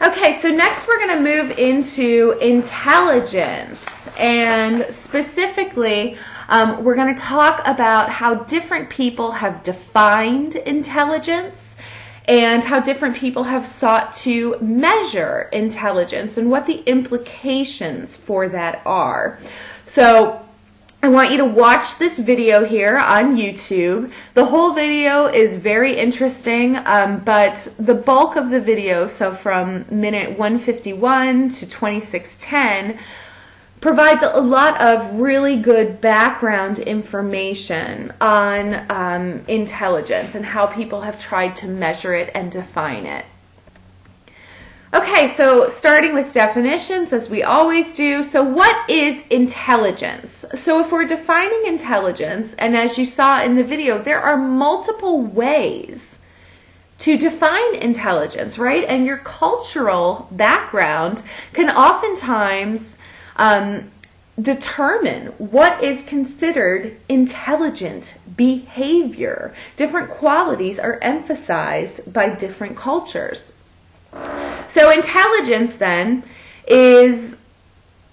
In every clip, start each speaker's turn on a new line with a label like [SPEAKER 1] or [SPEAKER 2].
[SPEAKER 1] Okay, so next we're going to move into intelligence, and specifically we're going to talk about how different people have defined intelligence and how different people have sought to measure intelligence and what the implications for that are. So I want you to watch this video here on YouTube. The whole video is very interesting, but the bulk of the video, so from minute 151 to 26:10, provides a lot of really good background information on intelligence and how people have tried to measure it and define it. Okay, so starting with definitions, as we always do. So what is intelligence? So if we're defining intelligence, and as you saw in the video, there are multiple ways to define intelligence, right? And your cultural background can oftentimes determine what is considered intelligent behavior. Different qualities are emphasized by different cultures. So intelligence then is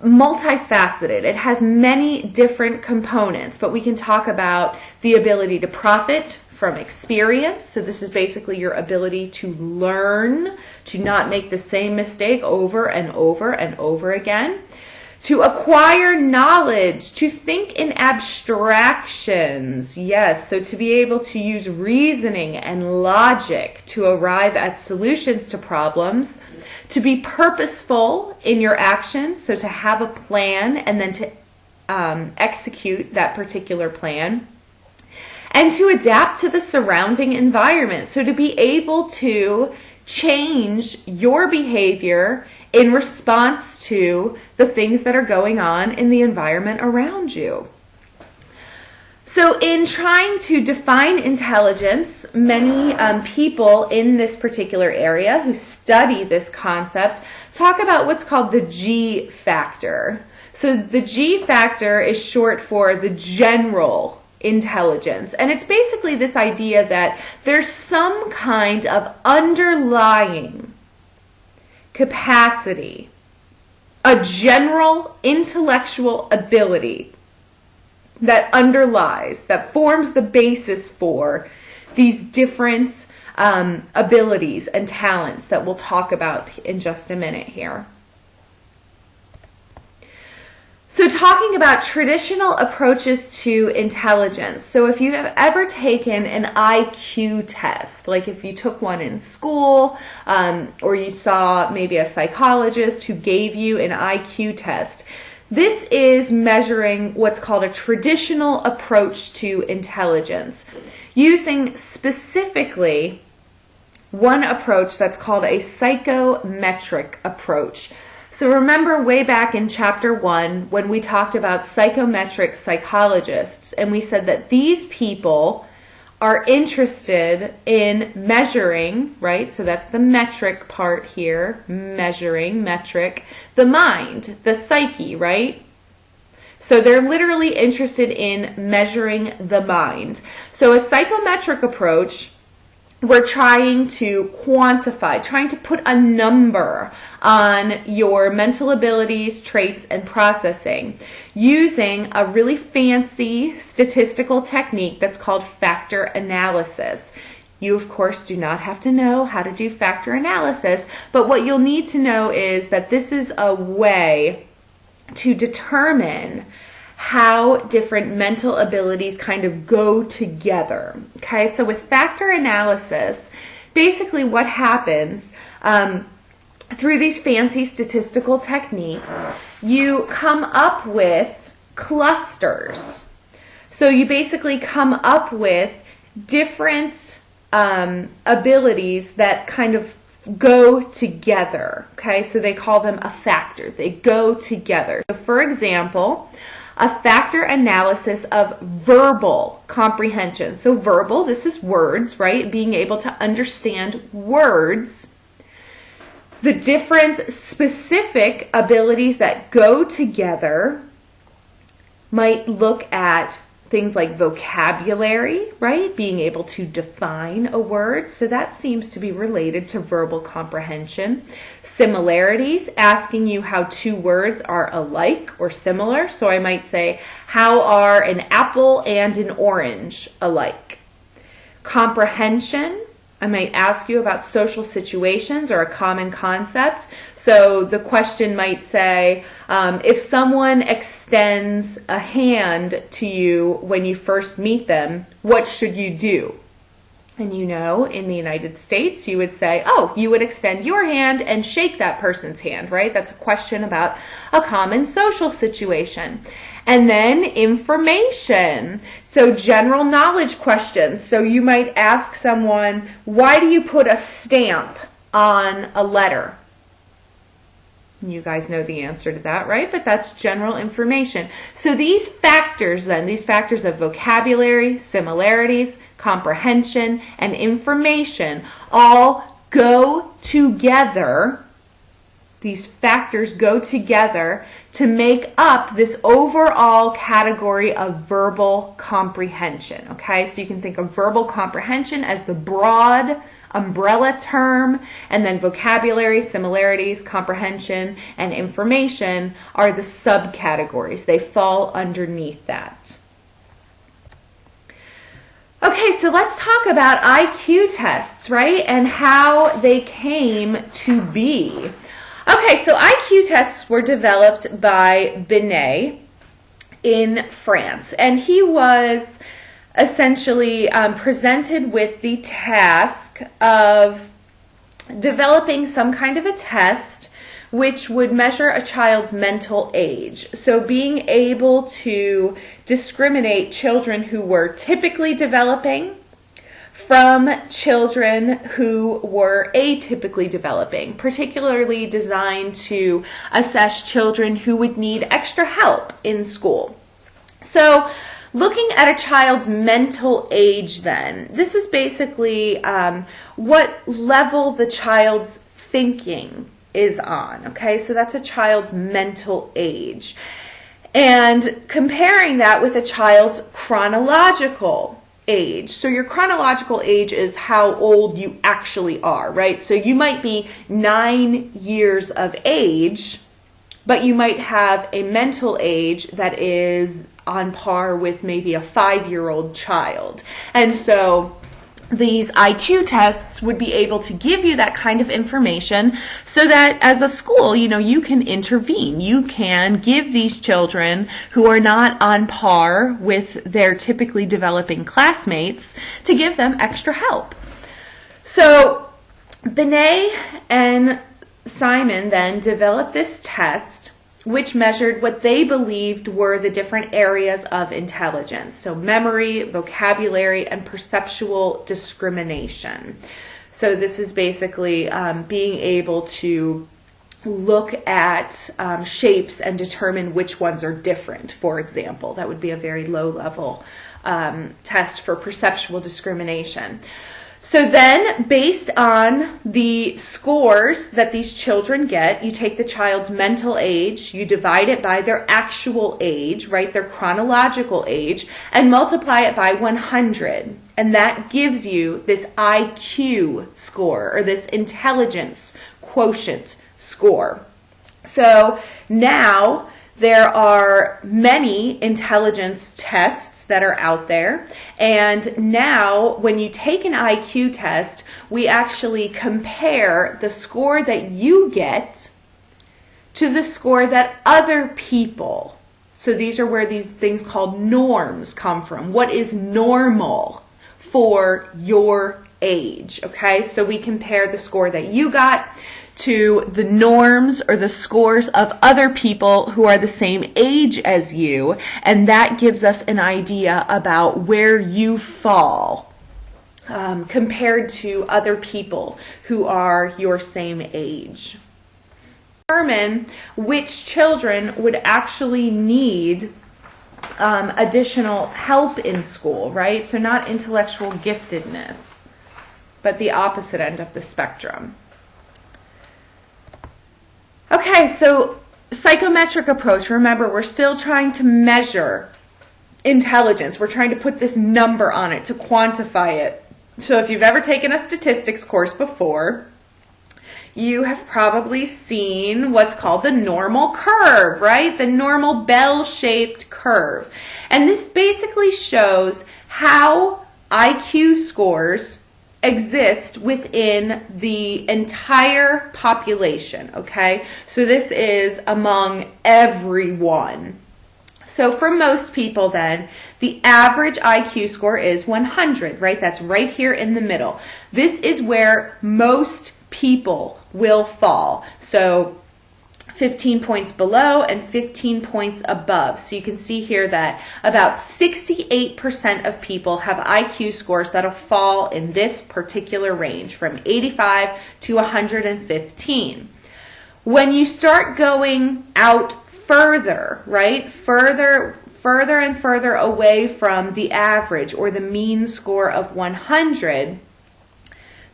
[SPEAKER 1] multifaceted. It has many different components, but we can talk about the ability to profit from experience. So this is basically your ability to learn, to not make the same mistake over and over and over again. To acquire knowledge, to think in abstractions, yes, so to be able to use reasoning and logic to arrive at solutions to problems, to be purposeful in your actions, so to have a plan and then to execute that particular plan, and to adapt to the surrounding environment, so to be able to change your behavior in response to the things that are going on in the environment around you. So in trying to define intelligence, many people in this particular area who study this concept talk about what's called the G factor. So the G factor is short for the general intelligence. And it's basically this idea that there's some kind of underlying capacity, a general intellectual ability that underlies, that forms the basis for these different abilities and talents that we'll talk about in just a minute here. So talking about traditional approaches to intelligence. So if you have ever taken an IQ test, like if you took one in school, or you saw maybe a psychologist who gave you an IQ test, this is measuring what's called a traditional approach to intelligence, using specifically one approach that's called a psychometric approach. So remember way back in chapter 1 when we talked about psychometric psychologists, and we said that these people are interested in measuring, right? So that's the metric part here, measuring, metric, the mind, the psyche, right? So they're literally interested in measuring the mind. So a psychometric approach, we're trying to quantify, trying to put a number on your mental abilities, traits, and processing using a really fancy statistical technique that's called factor analysis. You, of course, do not have to know how to do factor analysis, but what you'll need to know is that this is a way to determine how different mental abilities kind of go together. Okay, so with factor analysis, basically what happens through these fancy statistical techniques, you come up with clusters. So you basically come up with different abilities that kind of go together. Okay, so they call them a factor. They go together. So for example, a factor analysis of verbal comprehension. So verbal, this is words, right? Being able to understand words. The different specific abilities that go together might look at things like vocabulary, right? Being able to define a word. So that seems to be related to verbal comprehension. Similarities, asking you how two words are alike or similar. So I might say, how are an apple and an orange alike? Comprehension, I might ask you about social situations or a common concept. So the question might say, if someone extends a hand to you when you first meet them, what should you do? And you know, in the United States, you would say, oh, you would extend your hand and shake that person's hand, right? That's a question about a common social situation. And then information. So general knowledge questions. So you might ask someone, why do you put a stamp on a letter? You guys know the answer to that, right? But that's general information. So these factors then, these factors of vocabulary, similarities, comprehension, and information all go together. These factors go together to make up this overall category of verbal comprehension, okay? So you can think of verbal comprehension as the broad umbrella term, and then vocabulary, similarities, comprehension, and information are the subcategories. They fall underneath that. Okay, so let's talk about IQ tests, right? And how they came to be. Okay, so IQ tests were developed by Binet in France, and he was essentially presented with the task of developing some kind of a test which would measure a child's mental age. So being able to discriminate children who were typically developing from children who were atypically developing, particularly designed to assess children who would need extra help in school. So looking at a child's mental age then, this is basically what level the child's thinking is on, okay? So that's a child's mental age. And comparing that with a child's chronological age. So your chronological age is how old you actually are, right? So you might be 9 years of age, but you might have a mental age that is on par with maybe a 5-year-old child. And so these IQ tests would be able to give you that kind of information so that as a school, you can intervene. You can give these children who are not on par with their typically developing classmates to give them extra help. So Binet and Simon then developed this test which measured what they believed were the different areas of intelligence. So memory, vocabulary, and perceptual discrimination. So this is basically being able to look at shapes and determine which ones are different, for example. That would be a very low-level test for perceptual discrimination. So then, based on the scores that these children get, you take the child's mental age, you divide it by their actual age, right, their chronological age, and multiply it by 100. And that gives you this IQ score, or this intelligence quotient score. So now there are many intelligence tests that are out there, and now when you take an IQ test, we actually compare the score that you get to the score that other people, so these are where these things called norms come from. What is normal for your age, okay? So we compare the score that you got to the norms or the scores of other people who are the same age as you, and that gives us an idea about where you fall compared to other people who are your same age. Determine which children would actually need additional help in school, right? So not intellectual giftedness, but the opposite end of the spectrum. Okay, so psychometric approach, remember, we're still trying to measure intelligence. We're trying to put this number on it to quantify it. So if you've ever taken a statistics course before, you have probably seen what's called the normal curve, right? The normal bell-shaped curve. And this basically shows how IQ scores exist within the entire population, okay? So this is among everyone. So for most people then, the average IQ score is 100, right? That's right here in the middle. This is where most people will fall. So 15 points below and 15 points above. So you can see here that about 68% of people have IQ scores that'll fall in this particular range from 85 to 115. When you start going out further, right? Further and further away from the average or the mean score of 100,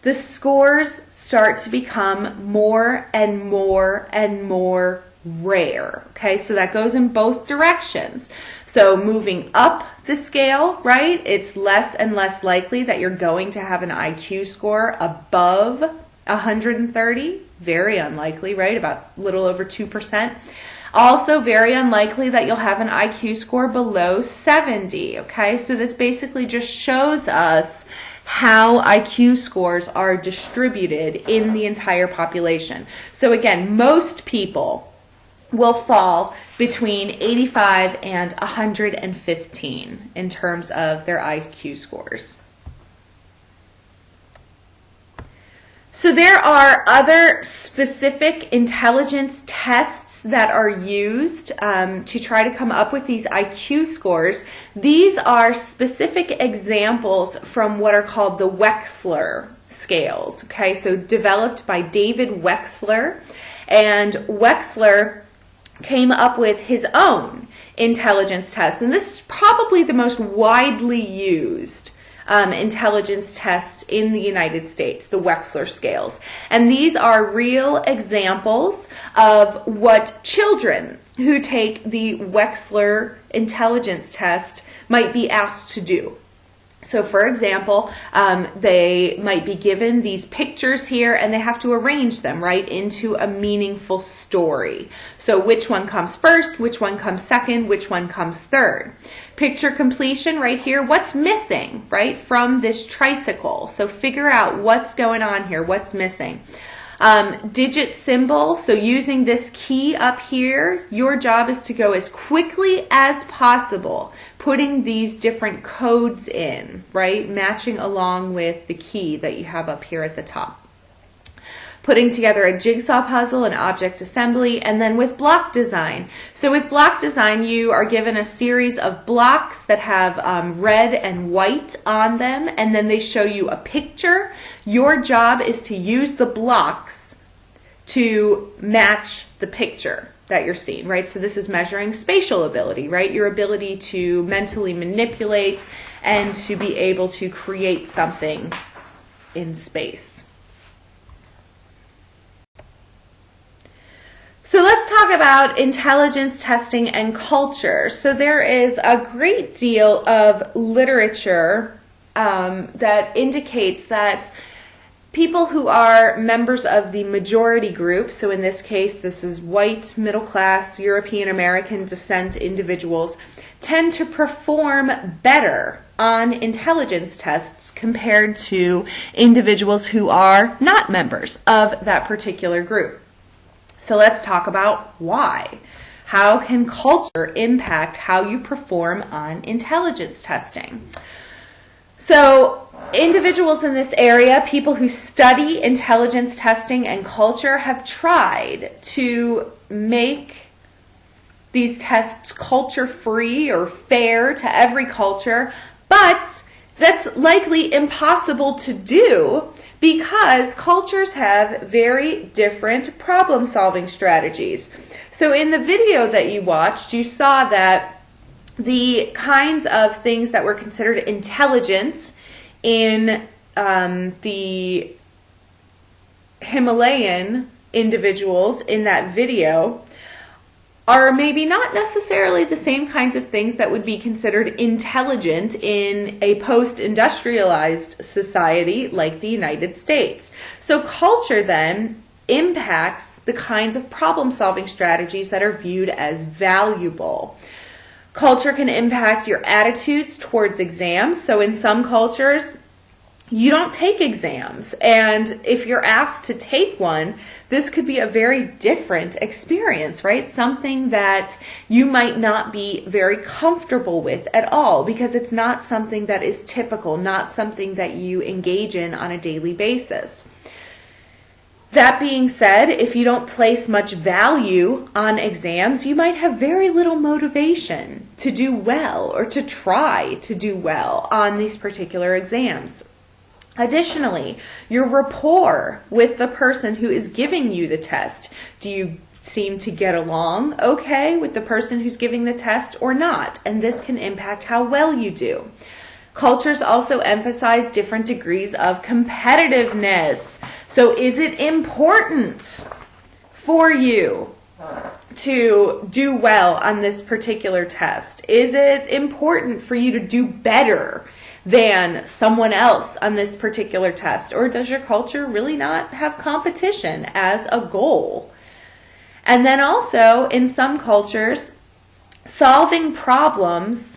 [SPEAKER 1] the scores start to become more and more and more rare. Okay, so that goes in both directions. So moving up the scale, right, it's less and less likely that you're going to have an IQ score above 130. Very unlikely, right? About a little over 2%. Also very unlikely that you'll have an IQ score below 70, okay? So this basically just shows us how IQ scores are distributed in the entire population. So again, most people will fall between 85 and 115 in terms of their IQ scores. So there are other specific intelligence tests that are used to try to come up with these IQ scores. These are specific examples from what are called the Wechsler scales. Okay, so developed by David Wechsler, and Wechsler came up with his own intelligence test, and this is probably the most widely used intelligence tests in the United States, the Wechsler scales. And these are real examples of what children who take the Wechsler intelligence test might be asked to do. So for example, they might be given these pictures here and they have to arrange them, right, into a meaningful story. So which one comes first, which one comes second, which one comes third. Picture completion right here, what's missing, right, from this tricycle. So figure out what's going on here, what's missing. Digit symbol, so using this key up here, your job is to go as quickly as possible, putting these different codes in, right, matching along with the key that you have up here at the top. Putting together a jigsaw puzzle and object assembly, and then with block design. So with block design, you are given a series of blocks that have red and white on them, and then they show you a picture. Your job is to use the blocks to match the picture that you're seeing, right? So this is measuring spatial ability, right? Your ability to mentally manipulate and to be able to create something in space. So let's talk about intelligence testing and culture. So there is a great deal of literature that indicates that people who are members of the majority group, so in this case this is white, middle class, European American descent individuals, tend to perform better on intelligence tests compared to individuals who are not members of that particular group. So let's talk about why. How can culture impact how you perform on intelligence testing? So individuals in this area, people who study intelligence testing and culture, have tried to make these tests culture-free or fair to every culture, but that's likely impossible to do because cultures have very different problem-solving strategies. So in the video that you watched, you saw that the kinds of things that were considered intelligent in the Himalayan individuals in that video are maybe not necessarily the same kinds of things that would be considered intelligent in a post-industrialized society like the United States. So culture then impacts the kinds of problem-solving strategies that are viewed as valuable. Culture can impact your attitudes towards exams. So in some cultures, you don't take exams. And if you're asked to take one, this could be a very different experience, right? Something that you might not be very comfortable with at all because it's not something that is typical, not something that you engage in on a daily basis. That being said, if you don't place much value on exams, you might have very little motivation to do well or to try to do well on these particular exams. Additionally, your rapport with the person who is giving you the test. Do you seem to get along okay with the person who's giving the test or not? And this can impact how well you do. Cultures also emphasize different degrees of competitiveness. So is it important for you to do well on this particular test? Is it important for you to do better than someone else on this particular test? Or does your culture really not have competition as a goal? And then also, in some cultures, solving problems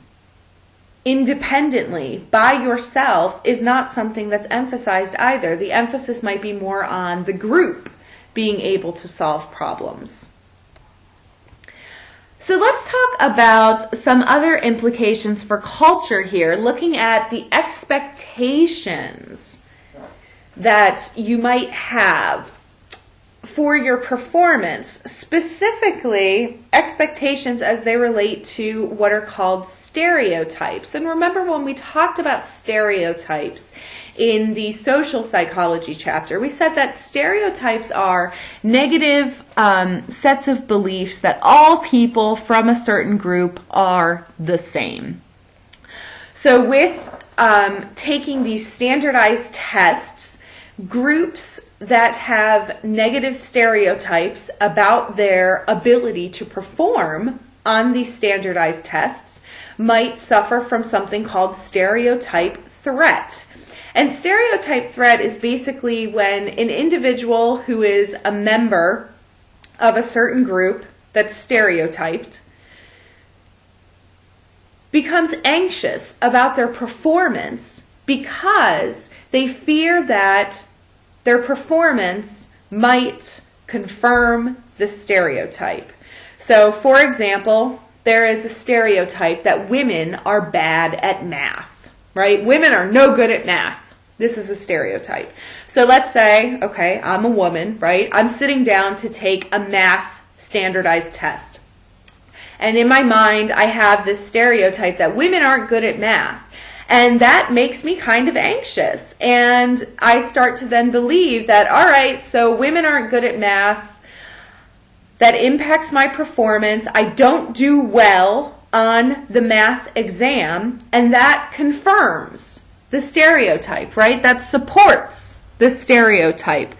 [SPEAKER 1] independently by yourself is not something that's emphasized either. The emphasis might be more on the group being able to solve problems. So let's talk about some other implications for culture here, looking at the expectations that you might have for your performance, specifically expectations as they relate to what are called stereotypes. And remember when we talked about stereotypes in the social psychology chapter, we said that stereotypes are negative sets of beliefs that all people from a certain group are the same. So with taking these standardized tests, groups that have negative stereotypes about their ability to perform on these standardized tests might suffer from something called stereotype threat. And stereotype threat is basically when an individual who is a member of a certain group that's stereotyped becomes anxious about their performance because they fear that their performance might confirm the stereotype. So, for example, there is a stereotype that women are bad at math, right? Women are no good at math. This is a stereotype. So let's say, okay, I'm a woman, right? I'm sitting down to take a math standardized test. And in my mind, I have this stereotype that women aren't good at math. And that makes me kind of anxious. And I start to then believe that, all right, so women aren't good at math. That impacts my performance. I don't do well on the math exam. And that confirms the stereotype, right? That supports the stereotype.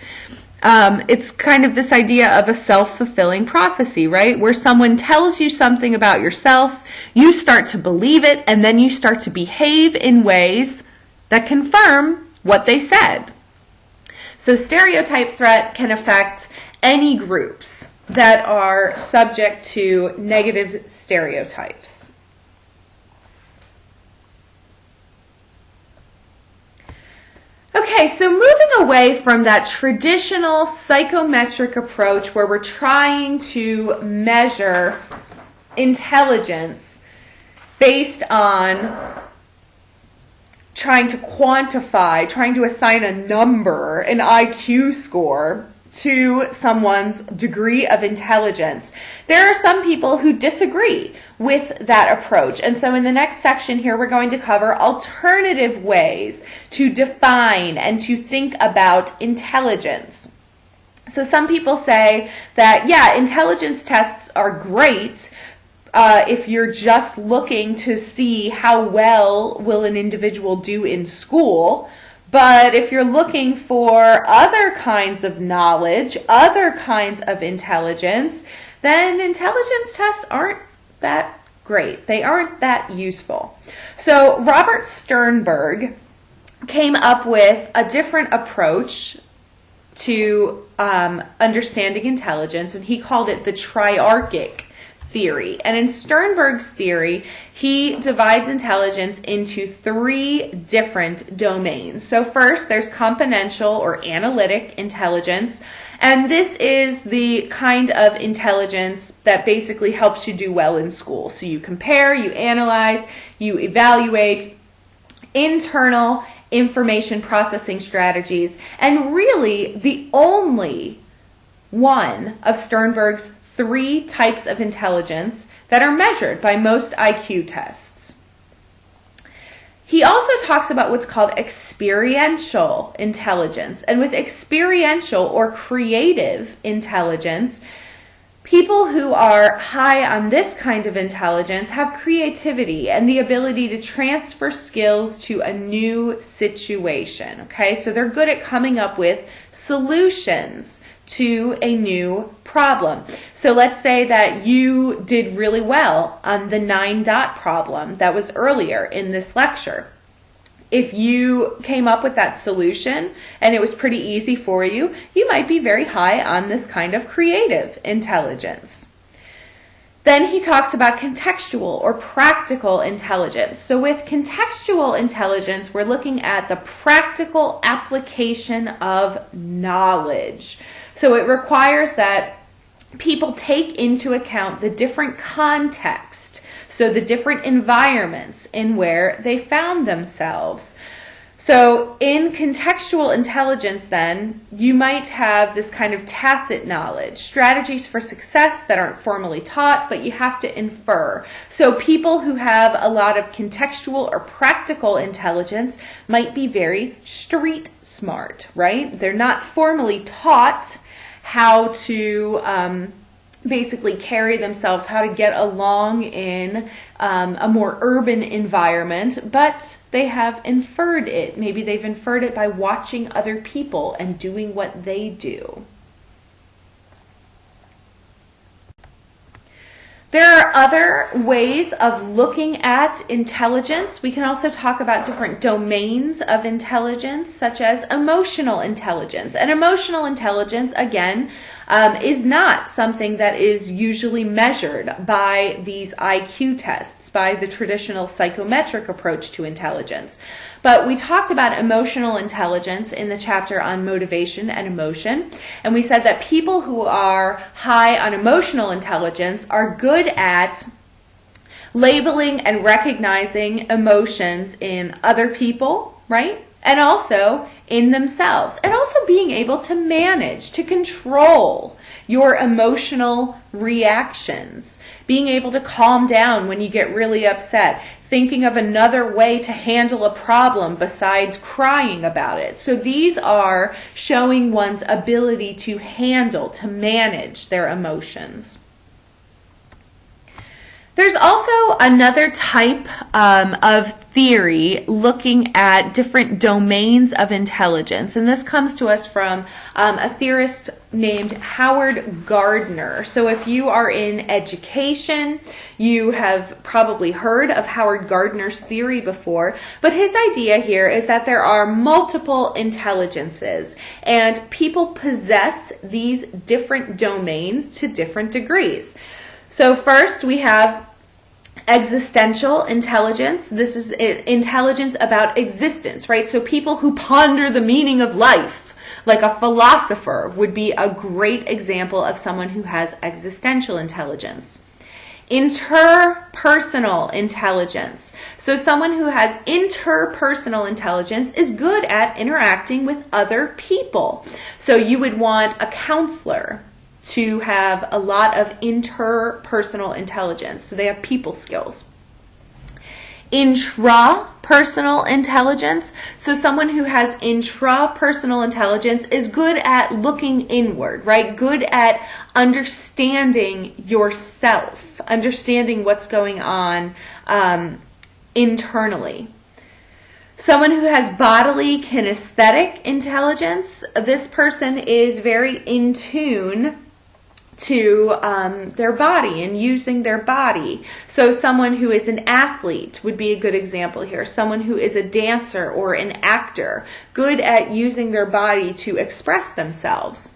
[SPEAKER 1] It's kind of this idea of a self-fulfilling prophecy, right? Where someone tells you something about yourself, you start to believe it, and then you start to behave in ways that confirm what they said. So stereotype threat can affect any groups that are subject to negative stereotypes. Okay, so moving away from that traditional psychometric approach where we're trying to measure intelligence based on trying to quantify, trying to assign a number, an IQ score to someone's degree of intelligence. There are some people who disagree with that approach. And so in the next section here, we're going to cover alternative ways to define and to think about intelligence. So some people say that, yeah, intelligence tests are great if you're just looking to see how well will an individual do in school. But if you're looking for other kinds of knowledge, other kinds of intelligence, then intelligence tests aren't that great. They aren't that useful. So Robert Sternberg came up with a different approach to understanding intelligence, and he called it the triarchic theory. And in Sternberg's theory, he divides intelligence into 3 different domains. So first, there's componential or analytic intelligence, and this is the kind of intelligence that basically helps you do well in school. So you compare, you analyze, you evaluate internal information processing strategies, and really the only one of Sternberg's 3 types of intelligence that are measured by most IQ tests. He also talks about what's called experiential intelligence. And with experiential or creative intelligence, people who are high on this kind of intelligence have creativity and the ability to transfer skills to a new situation. Okay, so they're good at coming up with solutions to a new problem. So let's say that you did really well on the 9-dot problem that was earlier in this lecture. If you came up with that solution and it was pretty easy for you, you might be very high on this kind of creative intelligence. Then he talks about contextual or practical intelligence. So with contextual intelligence, we're looking at the practical application of knowledge. So it requires that people take into account the different context, so the different environments in where they found themselves. So in contextual intelligence then, you might have this kind of tacit knowledge, strategies for success that aren't formally taught, but you have to infer. So people who have a lot of contextual or practical intelligence might be very street smart, right? They're not formally taught how to basically carry themselves, how to get along in a more urban environment, but they have inferred it. Maybe they've inferred it by watching other people and doing what they do. There are other ways of looking at intelligence. We can also talk about different domains of intelligence, such as emotional intelligence. And emotional intelligence, again, is not something that is usually measured by these IQ tests, by the traditional psychometric approach to intelligence. But we talked about emotional intelligence in the chapter on motivation and emotion, and we said that people who are high on emotional intelligence are good at labeling and recognizing emotions in other people, right? And also in themselves, and also being able to manage, to control your emotional reactions, being able to calm down when you get really upset, thinking of another way to handle a problem besides crying about it. So these are showing one's ability to handle, to manage their emotions. There's also another type of theory looking at different domains of intelligence, and this comes to us from a theorist named Howard Gardner. So if you are in education, you have probably heard of Howard Gardner's theory before, but his idea here is that there are multiple intelligences, and people possess these different domains to different degrees. So first we have existential intelligence. This is intelligence about existence, right? So people who ponder the meaning of life, like a philosopher, would be a great example of someone who has existential intelligence. Interpersonal intelligence. So someone who has interpersonal intelligence is good at interacting with other people. So you would want a counselor to have a lot of interpersonal intelligence. So they have people skills. Intrapersonal intelligence. So someone who has intrapersonal intelligence is good at looking inward, right? Good at understanding yourself, understanding what's going on internally. Someone who has bodily kinesthetic intelligence, this person is very in tune to their body and using their body. So someone who is an athlete would be a good example here. Someone who is a dancer or an actor, good at using their body to express themselves.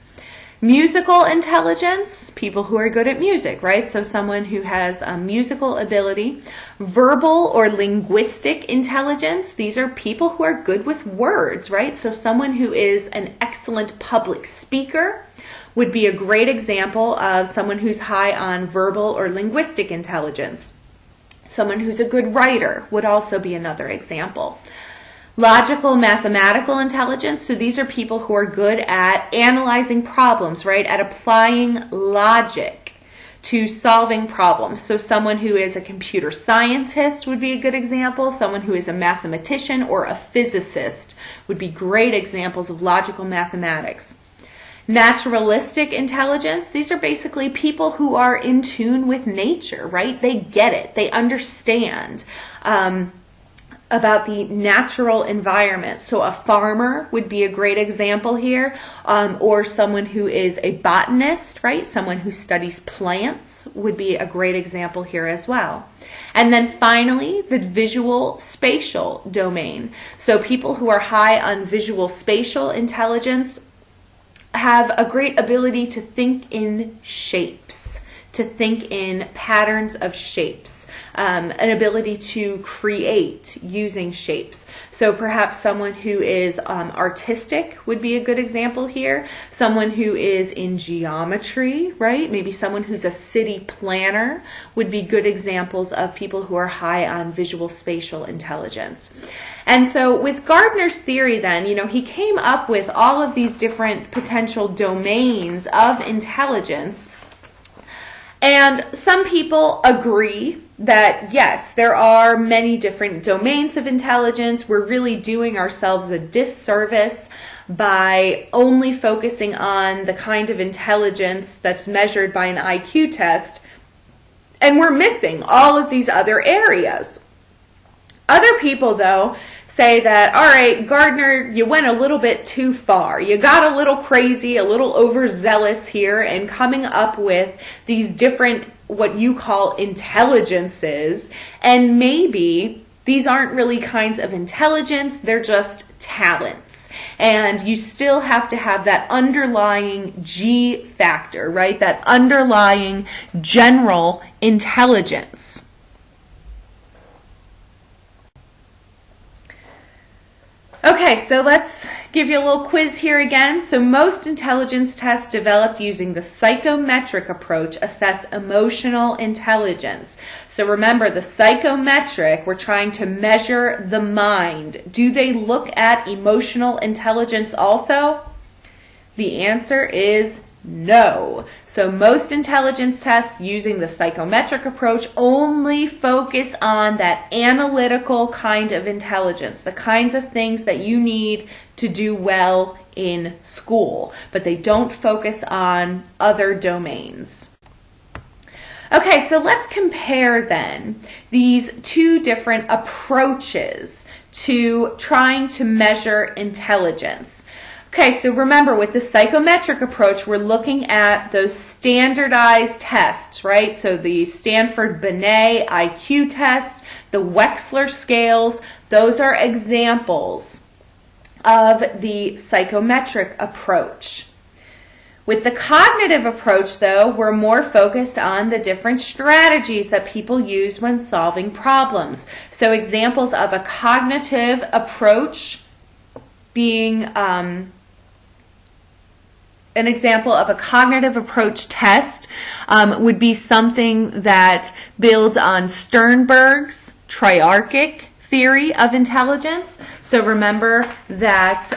[SPEAKER 1] Musical intelligence, people who are good at music, right? So someone who has a musical ability. Verbal or linguistic intelligence, these are people who are good with words, right? So someone who is an excellent public speaker would be a great example of someone who's high on verbal or linguistic intelligence. Someone who's a good writer would also be another example. Logical, mathematical intelligence, so these are people who are good at analyzing problems, right? At applying logic to solving problems. So someone who is a computer scientist would be a good example. Someone who is a mathematician or a physicist would be great examples of logical mathematics. Naturalistic intelligence, these are basically people who are in tune with nature, right? They get it. They understand about the natural environment. So a farmer would be a great example here, or someone who is a botanist, right? Someone who studies plants would be a great example here as well. And then finally, the visual spatial domain. So people who are high on visual spatial intelligence have a great ability to think in shapes, to think in patterns of shapes, an ability to create using shapes. So perhaps someone who is artistic would be a good example here. Someone who is in geometry, right? Maybe someone who's a city planner would be good examples of people who are high on visual spatial intelligence. And so with Gardner's theory then, he came up with all of these different potential domains of intelligence. And some people agree that, yes, there are many different domains of intelligence. We're really doing ourselves a disservice by only focusing on the kind of intelligence that's measured by an IQ test, and we're missing all of these other areas. Other people, though, say that, all right, Gardner, you went a little bit too far. You got a little crazy, a little overzealous here in coming up with these different, what you call intelligences, and maybe these aren't really kinds of intelligence, they're just talents. And you still have to have that underlying G factor, right? That underlying general intelligence. Okay, so let's give you a little quiz here again. So most intelligence tests developed using the psychometric approach assess emotional intelligence. So remember, the psychometric, we're trying to measure the mind. Do they look at emotional intelligence also? The answer is no. So most intelligence tests using the psychometric approach only focus on that analytical kind of intelligence, the kinds of things that you need to do well in school, but they don't focus on other domains. Okay, so let's compare then these two different approaches to trying to measure intelligence. Okay, so remember, with the psychometric approach, we're looking at those standardized tests, right? So the Stanford-Binet IQ test, the Wechsler scales, those are examples of the psychometric approach. With the cognitive approach, though, we're more focused on the different strategies that people use when solving problems. So examples of a cognitive approach being an example of a cognitive approach test would be something that builds on Sternberg's triarchic theory of intelligence. So remember that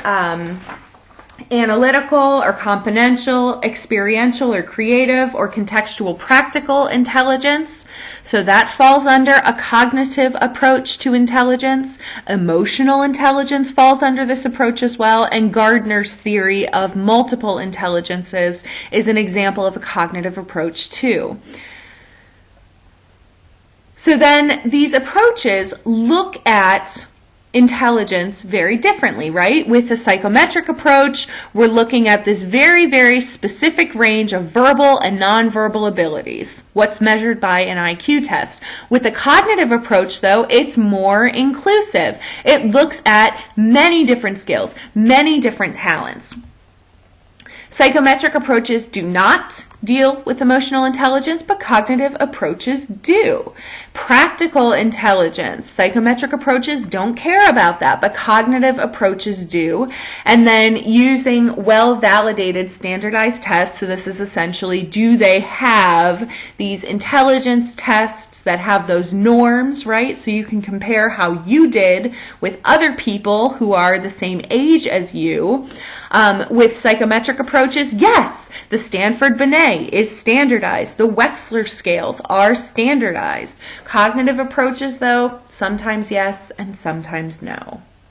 [SPEAKER 1] analytical or componential, experiential or creative or contextual practical intelligence. So that falls under a cognitive approach to intelligence. Emotional intelligence falls under this approach as well. And Gardner's theory of multiple intelligences is an example of a cognitive approach too. So then these approaches look at intelligence very differently, right? With the psychometric approach, we're looking at this very, very specific range of verbal and nonverbal abilities, what's measured by an IQ test. With the cognitive approach, though, it's more inclusive. It looks at many different skills, many different talents. Psychometric approaches do not deal with emotional intelligence, but cognitive approaches do. Practical intelligence, psychometric approaches don't care about that, but cognitive approaches do. And then using well-validated standardized tests, so this is essentially, do they have these intelligence tests that have those norms, right? So you can compare how you did with other people who are the same age as you. With psychometric approaches, yes, the Stanford-Binet is standardized. The Wechsler scales are standardized. Cognitive approaches, though, sometimes yes and sometimes no.